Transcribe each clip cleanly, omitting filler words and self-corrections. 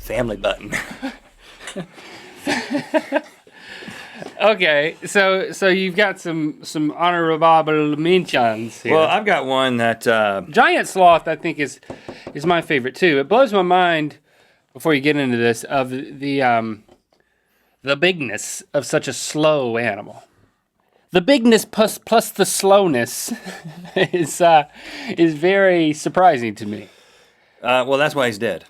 family button. Okay, so you've got some honorable mentions here. Well, I've got one that Giant sloth, I think, is my favorite too. It blows my mind. Before you get into this, of the bigness of such a slow animal. The bigness plus the slowness is very surprising to me. well, that's why he's dead.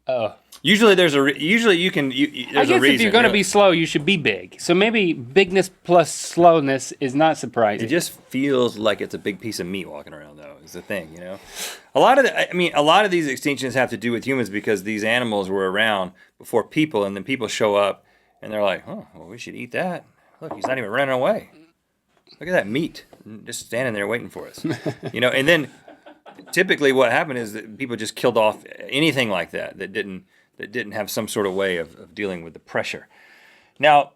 Oh. Usually there's a usually you can there's I guess a reason. if you're going to be slow, you should be big. So maybe bigness plus slowness is not surprising. It just feels like it's a big piece of meat walking around, though. Is the thing, you know. A lot of these extinctions have to do with humans because these animals were around before people, and then people show up and they're like, "Oh, well, we should eat that. Look, he's not even running away. Look at that meat, just standing there waiting for us." You know, and then typically what happened is that people just killed off anything like that didn't have some sort of way of dealing with the pressure. Now,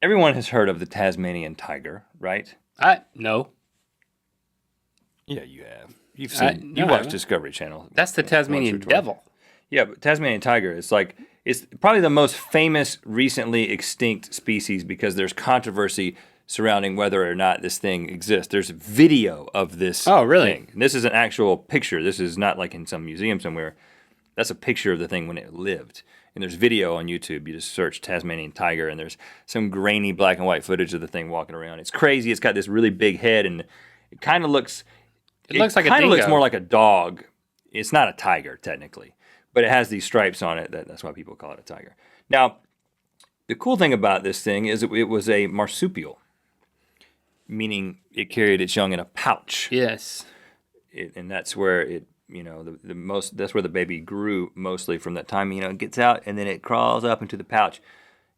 everyone has heard of the Tasmanian Tiger, right? No. Yeah, you have. You've seen. You watch Discovery Channel. That's the Tasmanian devil. Yeah, but Tasmanian Tiger is it's probably the most famous recently extinct species because there's controversy surrounding whether or not this thing exists. There's video of this. Oh, really? Thing. And this is an actual picture. This is not like in some museum somewhere. That's a picture of the thing when it lived. And there's video on YouTube. You just search Tasmanian Tiger, and there's some grainy black and white footage of the thing walking around. It's crazy. It's got this really big head, and it kind of looks... It looks like a dingo. It looks dingo. more like a dog. It's not a tiger, technically. But it has these stripes on it. That's why people call it a tiger. Now, the cool thing about this thing is it was a marsupial, meaning it carried its young in a pouch. Yes. And that's where it... that's where the baby grew mostly from that time. It gets out and then it crawls up into the pouch.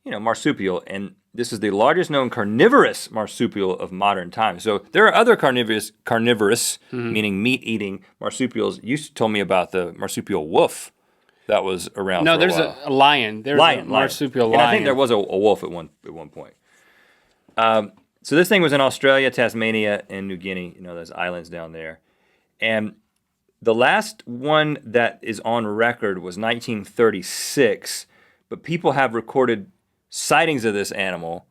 Marsupial, and this is the largest known carnivorous marsupial of modern times. So there are other carnivorous, meaning meat-eating marsupials. You told me about the marsupial wolf that was around. No, for there's a while. a lion. There's a marsupial lion. And I think there was a wolf at one point. So this thing was in Australia, Tasmania, and New Guinea. Those islands down there, and the last one that is on record was 1936, but people have recorded sightings of this animal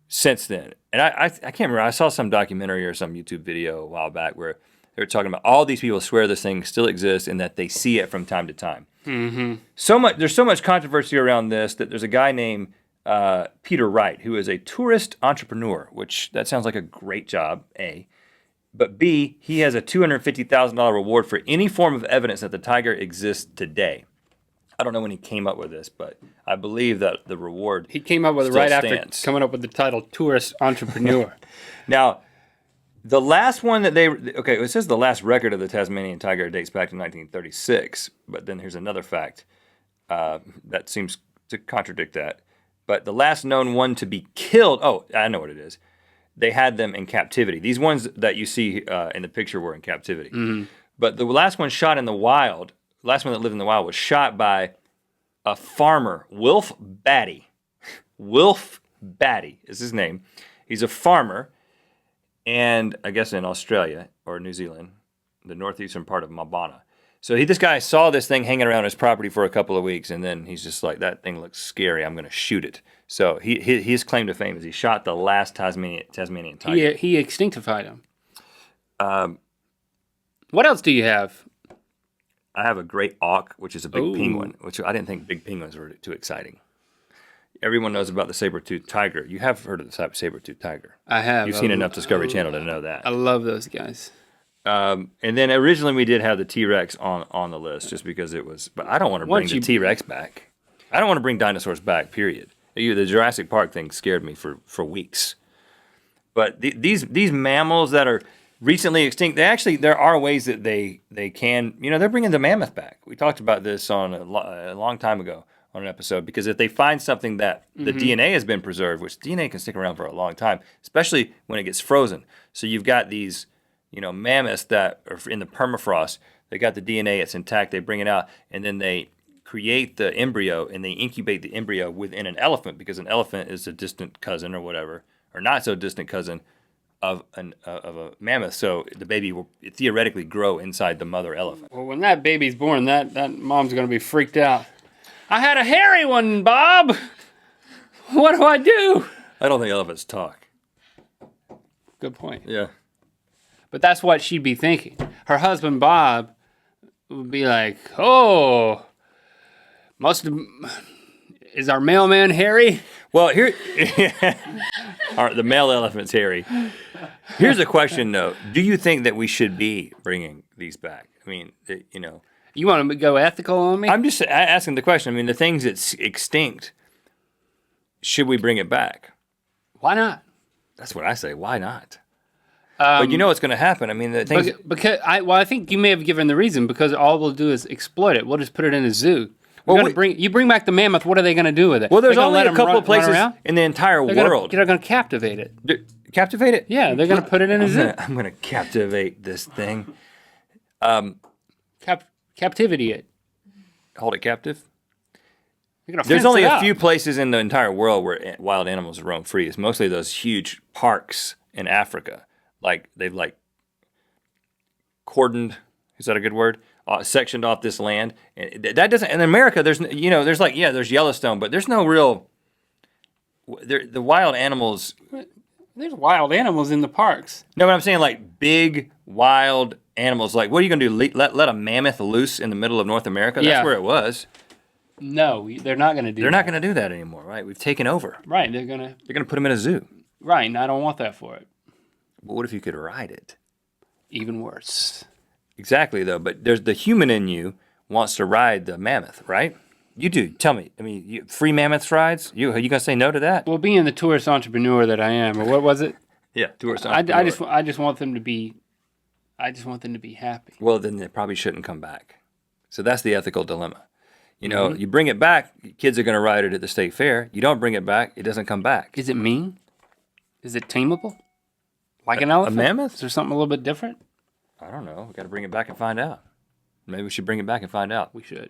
since then. And I can't remember. I saw some documentary or some YouTube video a while back where they were talking about all these people swear this thing still exists and that they see it from time to time. Mm-hmm. There's so much controversy around this that there's a guy named Peter Wright who is a tourist entrepreneur, which that sounds like a great job, A. But B, he has a $250,000 reward for any form of evidence that the tiger exists today. I don't know when he came up with this, but I believe that the reward He came up with it still right stands. after coming up with the title tourist entrepreneur. Now, the last one that it says the last record of the Tasmanian tiger dates back to 1936, but then here's another fact that seems to contradict that. But the last known one to be killed, I know what it is. They had them in captivity. These ones that you see in the picture were in captivity. Mm-hmm. But the last one shot in the wild, the last one that lived in the wild was shot by a farmer, Wilf Batty. Wilf Batty is his name. He's a farmer, and I guess in Australia or New Zealand, the northeastern part of Mabana. So this guy saw this thing hanging around his property for a couple of weeks, and then he's just like, that thing looks scary, I'm going to shoot it. So his claim to fame is he shot the last Tasmanian tiger. He extinctified him. What else do you have? I have a great auk, which is a big penguin, which I didn't think big penguins were too exciting. Everyone knows about the saber-toothed tiger. You have heard of the saber-toothed tiger. I have. You've seen enough Discovery Channel to know that. I love those guys. And then originally we did have the T-Rex on the list just because it was... But I don't want to bring the T-Rex back. I don't want to bring dinosaurs back, period. The Jurassic Park thing scared me for weeks. But these mammals that are recently extinct, there are ways that they can... they're bringing the mammoth back. We talked about this on a long time ago on an episode, because if they find something that the DNA has been preserved, which DNA can stick around for a long time, especially when it gets frozen. So you've got these... mammoths that are in the permafrost, they got the DNA, it's intact, they bring it out, and then they create the embryo, and they incubate the embryo within an elephant, because an elephant is a distant cousin or whatever, or not so distant cousin of a mammoth, so the baby will theoretically grow inside the mother elephant. Well, when that baby's born, that mom's gonna be freaked out. I had a hairy one, Bob. What do I do? I don't think elephants talk. Good point. Yeah. But that's what she'd be thinking. Her husband, Bob, would be like, oh, is our mailman hairy? Well, here, the male elephant's hairy. Here's a question, though. Do you think that we should be bringing these back? I mean, you know. You want to go ethical on me? I'm just asking the question. I mean, the things that's extinct, should we bring it back? Why not? That's what I say. Why not? But you know what's going to happen. I mean, the things. I think you may have given the reason, because all we'll do is exploit it. We'll just put it in a zoo. You bring back the mammoth. What are they going to do with it? Well, there's only a couple of places in the entire world. They're going to captivate it. Captivate it? Yeah, they're going to put it in a zoo. I'm going to captivate this thing. Captivity it. Hold it captive? There's only a few places in the entire world where wild animals roam free. It's mostly those huge parks in Africa. Like they've cordoned, is that a good word? Sectioned off this land. And that doesn't, in America, there's Yellowstone, but there's no real, the wild animals. There's wild animals in the parks. No, but I'm saying like big wild animals. Like, what are you going to do? Let a mammoth loose in the middle of North America? That's where it was. No, they're not going to do that. They're not going to do that anymore, right? We've taken over. Right, they're going to put them in a zoo. Right, and I don't want that for it. But what if you could ride it? Even worse. Exactly, though. But there's the human in you wants to ride the mammoth, right? You do. Tell me. I mean, free mammoth rides? Are you going to say no to that? Well, being the tourist entrepreneur that I am, or what was it? Yeah, tourist entrepreneur. I just want them to be happy. Well, then they probably shouldn't come back. So that's the ethical dilemma. You know, you bring it back, kids are going to ride it at the state fair. You don't bring it back, it doesn't come back. Is it mean? Is it tameable? Like an elephant? A mammoth? Is there something a little bit different? I don't know. We got to bring it back and find out. Maybe we should bring it back and find out. We should.